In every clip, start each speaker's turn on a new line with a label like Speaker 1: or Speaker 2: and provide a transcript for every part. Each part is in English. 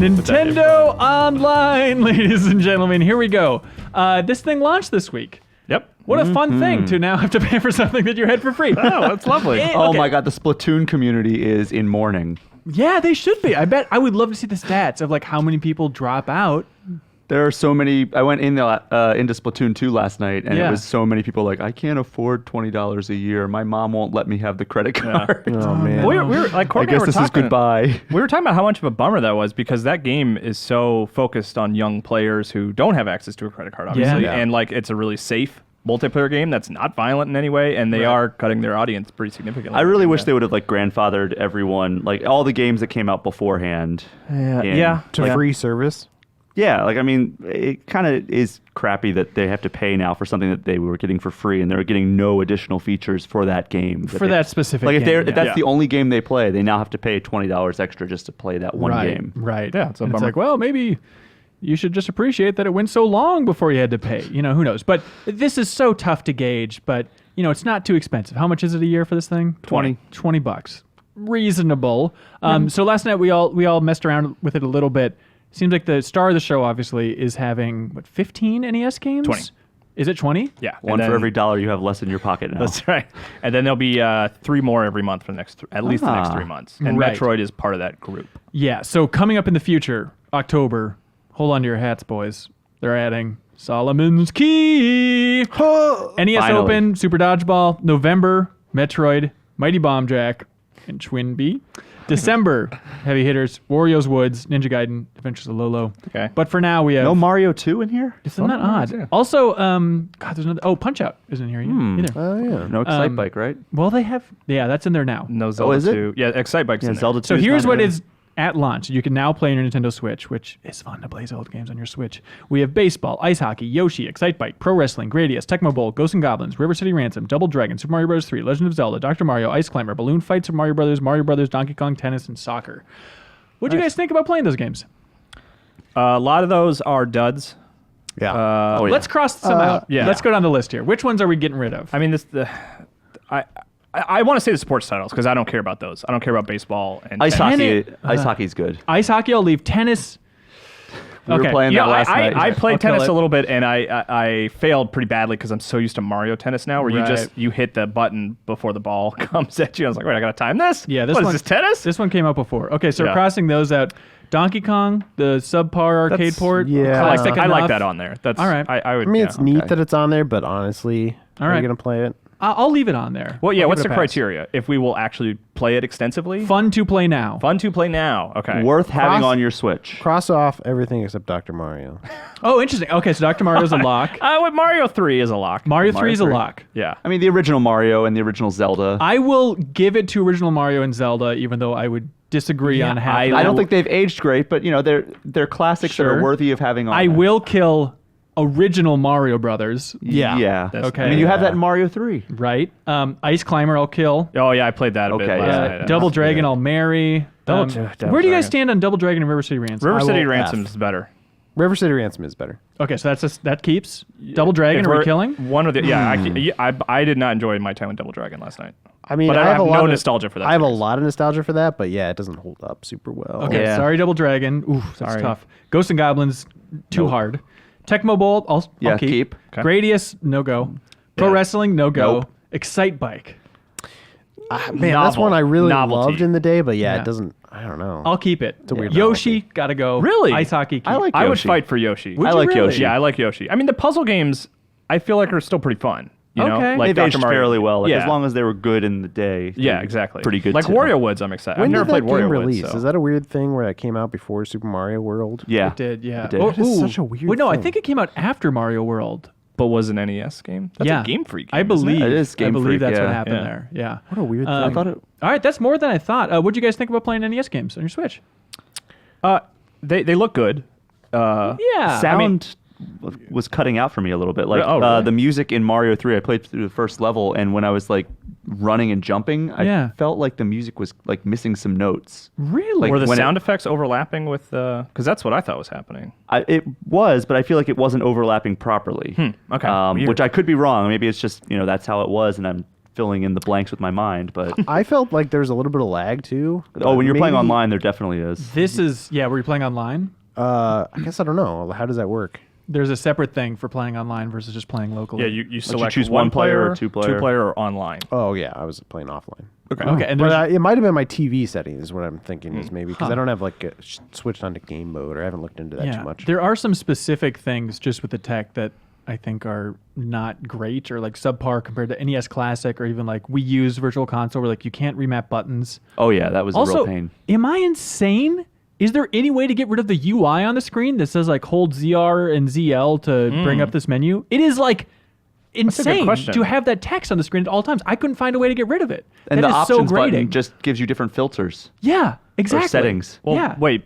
Speaker 1: Nintendo Online, ladies and gentlemen. Here we go. This thing launched this week.
Speaker 2: Yep.
Speaker 1: What a fun thing to now have to pay for something that you had for free.
Speaker 2: Oh, that's lovely.
Speaker 3: Oh my God, the Splatoon community is in mourning.
Speaker 1: Yeah, they should be. I bet I would love to see the stats of like how many people drop out.
Speaker 3: There are so many. I went into Splatoon 2 last night, and it was so many people like, I can't afford $20 a year. My mom won't let me have the credit card.
Speaker 4: Oh man.
Speaker 2: We were like,
Speaker 3: I
Speaker 2: Courtney and
Speaker 3: guess
Speaker 2: I
Speaker 3: this
Speaker 2: were
Speaker 3: is
Speaker 2: talking-
Speaker 3: goodbye.
Speaker 2: We were talking about how much of a bummer that was because that game is so focused on young players who don't have access to a credit card, obviously,
Speaker 3: Yeah.
Speaker 2: and like it's a really safe multiplayer game that's not violent in any way, and they are cutting their audience pretty significantly.
Speaker 3: I really wish they would have like grandfathered everyone, like all the games that came out beforehand.
Speaker 4: To free service.
Speaker 3: Yeah, like I mean, it kind of is crappy that they have to pay now for something that they were getting for free, and they're getting no additional features for that game.
Speaker 1: For that specific
Speaker 3: like
Speaker 1: game.
Speaker 3: if that's the only game they play, they now have to pay $20 extra just to play that one game.
Speaker 1: Right.
Speaker 2: Yeah, it's a
Speaker 1: And it's
Speaker 2: bummer.
Speaker 1: like, well, maybe you should just appreciate that it went so long before you had to pay. You know, who knows? But this is so tough to gauge, but you know, it's not too expensive. How much is it a year for this thing? $20. Reasonable. So last night we all messed around with it a little bit. Seems like the star of the show obviously is having 15 NES games?
Speaker 2: 20.
Speaker 1: Is it 20?
Speaker 2: Yeah.
Speaker 3: One for every dollar you have less in your pocket now.
Speaker 2: That's right. And then there'll be 3 more every month for the next, at least the next 3 months. And
Speaker 1: Right.
Speaker 2: Metroid is part of that group.
Speaker 1: Yeah, so coming up in the future, October, hold on to your hats, boys. They're adding Solomon's Key. NES
Speaker 3: Finally.
Speaker 1: Open, Super Dodgeball, November, Metroid, Mighty Bomb Jack, and Twinbee. December, heavy hitters, Wario's Woods, Ninja Gaiden, Adventures of Lolo.
Speaker 2: Okay.
Speaker 1: But for now, we have...
Speaker 3: No Mario 2 in here?
Speaker 1: Isn't that odd?
Speaker 2: yeah.
Speaker 1: Also, God, there's another... Oh, Punch-Out isn't here either.
Speaker 4: Oh yeah.
Speaker 3: No Excite Bike, right?
Speaker 1: Well, they have... Yeah, that's in there now.
Speaker 2: No Zelda
Speaker 3: is it?
Speaker 2: 2. Yeah, Excite Bike's in
Speaker 3: Yeah,
Speaker 2: there.
Speaker 3: Zelda 2.
Speaker 1: So
Speaker 3: is
Speaker 1: here's
Speaker 3: not
Speaker 1: what
Speaker 3: in
Speaker 1: is at launch. You can now play on your Nintendo Switch, which is fun to play old games on your Switch. We have baseball, ice hockey, Yoshi, Excitebike, Pro Wrestling, Gradius, Tecmo Bowl, Ghosts and Goblins, River City Ransom, Double Dragon, Super Mario Bros. 3, Legend of Zelda, Dr. Mario, Ice Climber, Balloon Fight, Super Mario Brothers, Donkey Kong, Tennis, and Soccer. What do you guys think about playing those games?
Speaker 2: A lot of those are duds.
Speaker 4: Yeah.
Speaker 3: Oh, yeah.
Speaker 1: Let's cross some out.
Speaker 2: yeah.
Speaker 1: Let's go down the list here. Which ones are we getting rid of?
Speaker 2: I mean, I want to say the sports titles because I don't care about those. I don't care about baseball and
Speaker 3: Ice
Speaker 2: tennis.
Speaker 3: hockey. Ice hockey's good.
Speaker 1: Ice hockey, I'll leave. Tennis.
Speaker 3: We were playing
Speaker 2: You
Speaker 3: that
Speaker 2: know,
Speaker 3: last
Speaker 2: I
Speaker 3: night.
Speaker 2: played
Speaker 1: I'll kill
Speaker 2: tennis
Speaker 1: it.
Speaker 2: a little bit, and I failed pretty badly because I'm so used to Mario Tennis now, where
Speaker 1: Right.
Speaker 2: you hit the button before the ball comes at you. I was like, wait, I gotta time this.
Speaker 1: Yeah, this
Speaker 2: What
Speaker 1: one
Speaker 2: is this tennis?
Speaker 1: This one came out before. Okay, so we're
Speaker 2: Yeah.
Speaker 1: crossing those out. Donkey Kong, the subpar arcade
Speaker 2: That's-
Speaker 1: port.
Speaker 4: yeah.
Speaker 1: classic
Speaker 2: I like
Speaker 1: enough.
Speaker 2: that on there. That's
Speaker 1: All right.
Speaker 2: I would.
Speaker 4: I mean,
Speaker 2: yeah.
Speaker 4: it's neat
Speaker 3: okay.
Speaker 4: that it's on there, but honestly,
Speaker 1: All
Speaker 4: are
Speaker 1: right.
Speaker 4: you gonna play it?
Speaker 1: I'll leave it on there.
Speaker 2: Well, yeah.
Speaker 1: I'll
Speaker 2: What's
Speaker 1: give
Speaker 2: the
Speaker 1: it a pass.
Speaker 2: criteria? If we will actually play it extensively,
Speaker 1: Fun to play now.
Speaker 2: Fun to play now. Okay.
Speaker 3: Worth having
Speaker 4: Cross-
Speaker 3: on your Switch.
Speaker 4: Cross off everything except Dr. Mario.
Speaker 1: Oh, interesting. Okay, so Dr. Mario's a lock.
Speaker 2: With Mario 3 is a lock.
Speaker 1: Mario 3 is a
Speaker 3: 3.
Speaker 1: lock.
Speaker 2: Yeah.
Speaker 3: I mean, the original Mario and the original Zelda.
Speaker 1: I will give it to original Mario and Zelda, even though I would disagree on half.
Speaker 2: I
Speaker 1: of them.
Speaker 3: I don't think they've aged great, but you know they're classics that
Speaker 1: Sure.
Speaker 3: are worthy of having on.
Speaker 1: I
Speaker 3: there.
Speaker 1: will kill original Mario Brothers.
Speaker 4: Yeah.
Speaker 3: Yeah.
Speaker 2: That's-
Speaker 1: Okay.
Speaker 3: I mean, you have that in Mario 3.
Speaker 1: Right. Ice Climber, I'll kill.
Speaker 2: Oh yeah, I played that a bit
Speaker 3: Okay,
Speaker 2: last
Speaker 3: yeah.
Speaker 2: night.
Speaker 1: Double Dragon, I'll marry.
Speaker 2: Double
Speaker 1: Where do you guys
Speaker 2: Dragon.
Speaker 1: stand on Double Dragon and River City Ransom?
Speaker 2: River
Speaker 4: I
Speaker 2: City
Speaker 4: will
Speaker 2: Ransom
Speaker 4: F.
Speaker 2: is better.
Speaker 4: River City Ransom is better.
Speaker 1: Okay, so that keeps. Double Dragon,
Speaker 2: If
Speaker 1: are we
Speaker 2: we're-
Speaker 1: killing?
Speaker 2: One or the I did not enjoy my time with Double Dragon last night.
Speaker 4: I mean,
Speaker 2: But I
Speaker 4: have
Speaker 2: have
Speaker 4: a lot
Speaker 2: no
Speaker 4: of
Speaker 2: nostalgia for that
Speaker 4: I have a
Speaker 2: series.
Speaker 4: lot of nostalgia for that, but yeah, it doesn't hold up super well.
Speaker 1: Okay,
Speaker 3: Yeah.
Speaker 1: sorry, Double Dragon. Ooh, that's
Speaker 2: Sorry.
Speaker 1: tough. Ghosts and Goblins, too hard. Tecmo Bowl, I'll
Speaker 3: Yeah,
Speaker 1: keep.
Speaker 3: keep.
Speaker 2: Okay.
Speaker 1: Gradius, no go. Pro
Speaker 2: Yeah.
Speaker 1: Wrestling, no go.
Speaker 3: Nope.
Speaker 1: Excite Bike,
Speaker 4: Man, that's one I really
Speaker 2: Novelty.
Speaker 4: loved in the day, but yeah,
Speaker 1: Yeah.
Speaker 4: it doesn't. I don't know.
Speaker 1: I'll keep it.
Speaker 4: a weird
Speaker 1: Yoshi,
Speaker 4: novelty.
Speaker 1: gotta go.
Speaker 2: Really?
Speaker 1: Ice hockey, keep.
Speaker 3: I like
Speaker 2: I would
Speaker 3: Yoshi.
Speaker 2: fight for Yoshi.
Speaker 1: Would
Speaker 3: I
Speaker 1: you
Speaker 3: like
Speaker 1: really?
Speaker 3: Yoshi.
Speaker 2: Yeah, I like Yoshi. I mean, the puzzle games I feel like are still pretty fun. You know,
Speaker 1: Okay.
Speaker 2: like
Speaker 3: They've
Speaker 2: Dr.
Speaker 3: aged
Speaker 2: Mario.
Speaker 3: fairly well. Like,
Speaker 2: yeah.
Speaker 3: as long as they were good in the day.
Speaker 2: yeah,
Speaker 3: they're
Speaker 2: exactly.
Speaker 3: Pretty good.
Speaker 2: Like
Speaker 3: too.
Speaker 2: Wario Woods, I'm excited.
Speaker 4: when
Speaker 2: I've never
Speaker 4: did
Speaker 2: played
Speaker 4: that game
Speaker 2: Wario
Speaker 4: release?
Speaker 2: Woods. So.
Speaker 4: Is that a weird thing where it came out before Super Mario World?
Speaker 3: Yeah.
Speaker 1: It did, yeah.
Speaker 3: It did.
Speaker 1: Oh,
Speaker 3: That
Speaker 4: is
Speaker 1: ooh.
Speaker 4: such a weird
Speaker 1: Wait, no, I
Speaker 4: thing.
Speaker 1: think it came out after Mario World.
Speaker 2: But was an NES game? That's
Speaker 1: yeah.
Speaker 2: a Game Freak game.
Speaker 1: I
Speaker 2: isn't
Speaker 1: believe.
Speaker 2: it?
Speaker 3: It is
Speaker 1: I
Speaker 3: Game
Speaker 1: believe
Speaker 3: Freak,
Speaker 1: that's what
Speaker 3: yeah.
Speaker 1: happened
Speaker 2: Yeah.
Speaker 1: there. Yeah.
Speaker 4: What a weird
Speaker 3: I
Speaker 4: thing.
Speaker 3: thought it.
Speaker 1: All right, that's more than I thought. What'd you guys think about playing NES games on your Switch?
Speaker 2: They look good.
Speaker 1: Yeah.
Speaker 3: Sound was cutting out for me a little bit. Like
Speaker 2: Oh, really?
Speaker 3: the music in Mario 3, I played through the first level, and when I was like running and jumping,
Speaker 1: Yeah.
Speaker 3: I felt like the music was like missing some notes.
Speaker 1: Really?
Speaker 3: Like,
Speaker 2: Were the
Speaker 3: when
Speaker 2: sound effects overlapping with the? Because that's what I thought was happening.
Speaker 3: It was, but I feel like it wasn't overlapping properly.
Speaker 2: Okay. Weird.
Speaker 3: Which I could be wrong. Maybe it's just that's how it was, and I'm filling in the blanks with my mind. But
Speaker 4: I felt like there's a little bit of lag too.
Speaker 3: when you're playing
Speaker 4: Maybe-
Speaker 3: online, there definitely is.
Speaker 1: This is were you playing online?
Speaker 4: I guess I don't know. How does that work?
Speaker 1: There's a separate thing for playing online versus just playing locally.
Speaker 2: Yeah, you select
Speaker 3: choose
Speaker 2: one
Speaker 3: one player or
Speaker 2: player,
Speaker 3: two player?
Speaker 2: or online.
Speaker 4: Oh yeah, I was playing offline.
Speaker 1: Okay, and
Speaker 4: But
Speaker 1: there's
Speaker 4: it might have been my TV settings. Is what I'm thinking is maybe because I don't have like switched onto game mode or I haven't looked into that too much.
Speaker 1: There are some specific things just with the tech that I think are not great or like subpar compared to NES Classic or even like Wii U's Virtual Console where like you can't remap buttons.
Speaker 3: Oh yeah, that was a
Speaker 1: Also,
Speaker 3: real pain.
Speaker 1: am I insane? Is there any way to get rid of the UI on the screen that says like hold ZR and ZL to bring up this menu? It is like insane
Speaker 2: question.
Speaker 1: to have that text on the screen at all times. I couldn't find a way to get rid of it.
Speaker 3: And
Speaker 1: That
Speaker 3: the
Speaker 1: is so
Speaker 3: options
Speaker 1: grating.
Speaker 3: button just gives you different filters
Speaker 1: yeah, exactly.
Speaker 3: or settings.
Speaker 2: Well,
Speaker 1: yeah.
Speaker 2: wait.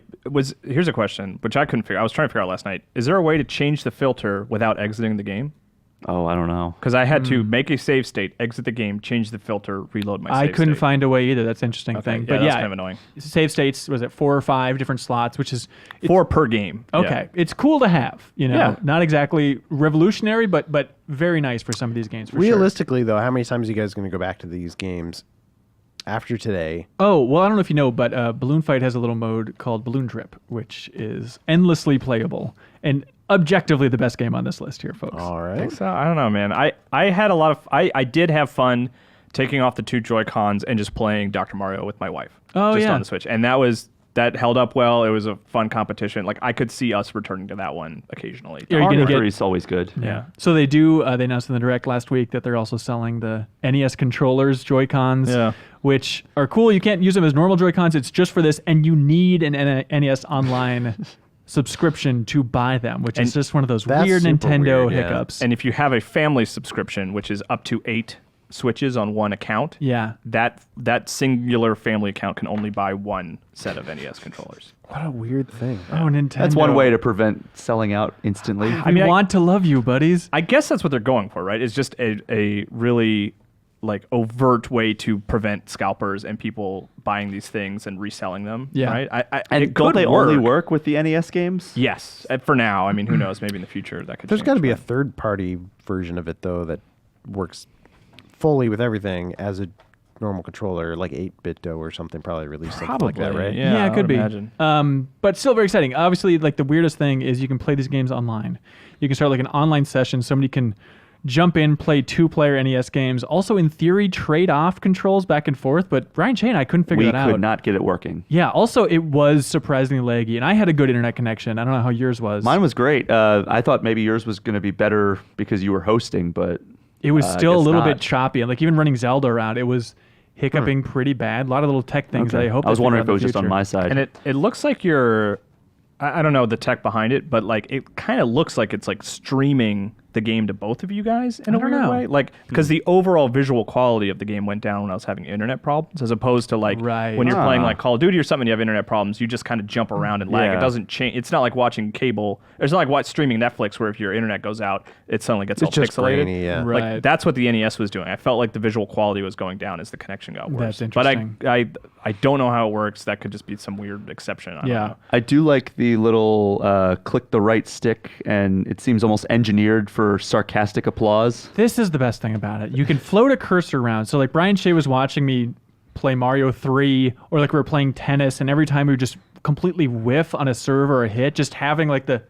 Speaker 2: Here's a question, which I couldn't figure. I was trying to figure out last night. Is there a way to change the filter without exiting the game?
Speaker 3: Oh, I don't know.
Speaker 2: Because I had to make a save state, exit the game, change the filter, reload my
Speaker 1: I
Speaker 2: save
Speaker 1: couldn't
Speaker 2: state.
Speaker 1: find a way either. That's an interesting thing.
Speaker 2: Yeah,
Speaker 1: But
Speaker 2: that's
Speaker 1: yeah,
Speaker 2: kind of annoying.
Speaker 1: save states, was it 4 or 5 different slots, which is
Speaker 2: 4 per game.
Speaker 1: okay. It's cool to have,
Speaker 2: Yeah.
Speaker 1: Not exactly revolutionary, but very nice for some of these games for sure.
Speaker 4: Realistically, though, how many times are you guys going to go back to these games after today?
Speaker 1: Oh, well, I don't know if you know, but Balloon Fight has a little mode called Balloon Drip, which is endlessly playable and objectively the best game on this list here, folks.
Speaker 4: All
Speaker 2: I
Speaker 4: right.
Speaker 2: think so. I don't know, man. I had a lot of... I did have fun taking off the 2 Joy-Cons and just playing Dr. Mario with my wife.
Speaker 1: Oh,
Speaker 2: just
Speaker 1: yeah.
Speaker 2: on the Switch. And that held up well. It was a fun competition. Like, I could see us returning to that one occasionally.
Speaker 1: Are you
Speaker 3: Mario
Speaker 1: gonna get-
Speaker 3: 3 is always good.
Speaker 2: Yeah.
Speaker 1: So they do. They announced in the Direct last week that they're also selling the NES controllers, Joy-Cons,
Speaker 2: Yeah.
Speaker 1: which are cool. You can't use them as normal Joy-Cons. It's just for this, and you need an NES Online subscription to buy them, which is
Speaker 2: And
Speaker 1: just one of those
Speaker 4: that's
Speaker 1: weird
Speaker 4: super
Speaker 1: Nintendo
Speaker 4: weird, yeah.
Speaker 1: hiccups.
Speaker 2: And if you have a family subscription, which is up to 8 Switches on one account,
Speaker 1: yeah.
Speaker 2: that singular family account can only buy one set of NES controllers.
Speaker 4: What a weird thing.
Speaker 1: Oh, Nintendo.
Speaker 3: That's one way to prevent selling out instantly.
Speaker 1: We want to love you, buddies.
Speaker 2: I guess that's what they're going for, right? It's just a really like overt way to prevent scalpers and people buying these things and reselling them.
Speaker 1: Yeah.
Speaker 2: Right.
Speaker 3: And
Speaker 2: it
Speaker 3: don't
Speaker 2: could
Speaker 3: they only work with the NES games?
Speaker 2: Yes. For now. I mean, who knows? Maybe in the future that could.
Speaker 4: There's
Speaker 2: change,
Speaker 4: got to be a
Speaker 2: but-
Speaker 4: third-party version of it though that works fully with everything as a normal controller, like 8BitDo or something. Probably released something like that,
Speaker 2: Probably,
Speaker 4: right?
Speaker 2: yeah.
Speaker 1: it
Speaker 2: I
Speaker 1: could
Speaker 2: would
Speaker 1: be.
Speaker 2: imagine.
Speaker 1: But still very exciting. Obviously, like the weirdest thing is you can play these games online. You can start like an online session. Somebody can jump in, play 2-player NES games. Also, in theory, trade off controls back and forth. But Brian Shane, I couldn't figure
Speaker 3: We
Speaker 1: that out.
Speaker 3: could not get it working.
Speaker 1: Yeah. Also, it was surprisingly laggy, and I had a good internet connection. I don't know how yours was.
Speaker 3: Mine was great. I thought maybe yours was going to be better because you were hosting, but
Speaker 1: It was
Speaker 3: I
Speaker 1: still a
Speaker 3: guess
Speaker 1: little
Speaker 3: not.
Speaker 1: bit choppy. Like even running Zelda around, it was hiccuping pretty bad. A lot of little tech things that I hope.
Speaker 3: I was
Speaker 1: they
Speaker 3: wondering if
Speaker 1: figure
Speaker 3: it was
Speaker 1: out in
Speaker 3: just
Speaker 1: the
Speaker 3: on
Speaker 1: future.
Speaker 3: my side.
Speaker 2: And it looks like you're. I don't know the tech behind it, but like it kind of looks like it's like streaming the game to both of you guys in a
Speaker 1: I don't
Speaker 2: weird
Speaker 1: know.
Speaker 2: way. Like because the overall visual quality of the game went down when I was having internet problems, as opposed to like
Speaker 1: Right.
Speaker 2: when you're playing
Speaker 3: Ah.
Speaker 2: like Call of Duty or something, you have internet problems. You just kind of jump around and lag.
Speaker 3: Yeah.
Speaker 2: It doesn't change. It's not like watching cable. It's not like streaming Netflix where if your internet goes out, it suddenly gets all
Speaker 4: It's just
Speaker 2: pixelated.
Speaker 4: grainy, yeah.
Speaker 1: Right.
Speaker 2: Like that's what the NES was doing. I felt like the visual quality was going down as the connection got worse.
Speaker 1: That's interesting.
Speaker 2: But I don't know how it works. That could just be some weird exception. I don't
Speaker 1: Yeah.
Speaker 2: know.
Speaker 3: I do like the little click the right stick, and it seems almost engineered for sarcastic applause.
Speaker 1: This is the best thing about it. You can float a cursor around. So like Brian Shea was watching me play Mario 3, or like we were playing tennis, and every time we would just completely whiff on a serve or a hit, just having like the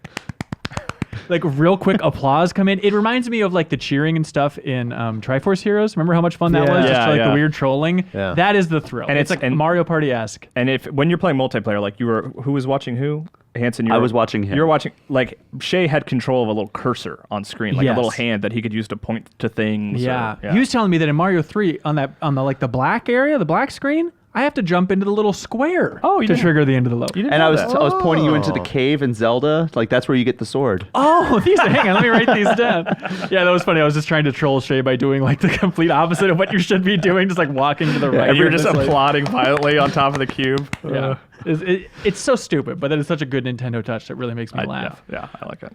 Speaker 1: like real quick applause come in. It reminds me of like the cheering and stuff in Triforce Heroes. Remember how much fun that
Speaker 4: Yeah.
Speaker 1: was? Just
Speaker 2: Yeah,
Speaker 1: like the
Speaker 2: yeah.
Speaker 1: weird trolling.
Speaker 4: Yeah.
Speaker 1: That is the thrill.
Speaker 2: And
Speaker 1: it's
Speaker 2: it's-
Speaker 1: like
Speaker 2: and-
Speaker 1: Mario Party-esque.
Speaker 2: And if when you're playing multiplayer, like who was watching who? Hanson,
Speaker 3: I was watching him.
Speaker 2: You were watching, like, Shay had control of a little cursor on screen, like
Speaker 1: Yes.
Speaker 2: a little hand that he could use to point to things.
Speaker 1: Yeah.
Speaker 2: or-
Speaker 1: He was telling me that in Mario 3 on the like the black area, the black screen, I have to jump into the little square
Speaker 2: Oh, you
Speaker 1: to
Speaker 2: didn't-
Speaker 1: trigger the end of the load.
Speaker 2: You didn't
Speaker 3: And
Speaker 2: know
Speaker 3: I was
Speaker 2: that.
Speaker 3: I was pointing you into the
Speaker 4: Oh.
Speaker 3: cave in Zelda. Like that's where you get the sword.
Speaker 1: Oh, these hang on, let me write these down. Yeah, that was funny. I was just trying to troll Shay by doing like the complete opposite of what you should be doing, just like walking to the right.
Speaker 2: and you're
Speaker 1: and
Speaker 2: just
Speaker 1: like-
Speaker 2: applauding violently on top of the cube.
Speaker 1: Yeah. It's so stupid, but that is such a good Nintendo touch that really makes me laugh.
Speaker 2: Yeah, I like it.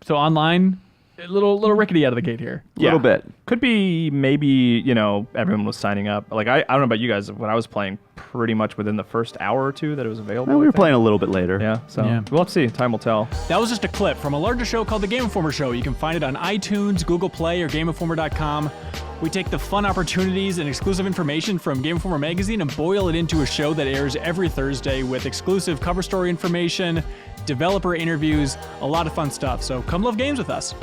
Speaker 1: So online, a little rickety out of the gate here.
Speaker 3: A little bit.
Speaker 2: Could be maybe, everyone was signing up. Like, I don't know about you guys, when I was playing pretty much within the first hour or two that it was available.
Speaker 3: Well, we
Speaker 2: I
Speaker 3: were
Speaker 2: think.
Speaker 3: playing a little bit later.
Speaker 2: Yeah, so
Speaker 1: Yeah.
Speaker 2: we'll have to see. Time will tell.
Speaker 1: That was just a clip from a larger show called The Game Informer Show. You can find it on iTunes, Google Play, or GameInformer.com. We take the fun opportunities and exclusive information from Game Informer magazine and boil it into a show that airs every Thursday with exclusive cover story information, developer interviews, a lot of fun stuff. So come love games with us.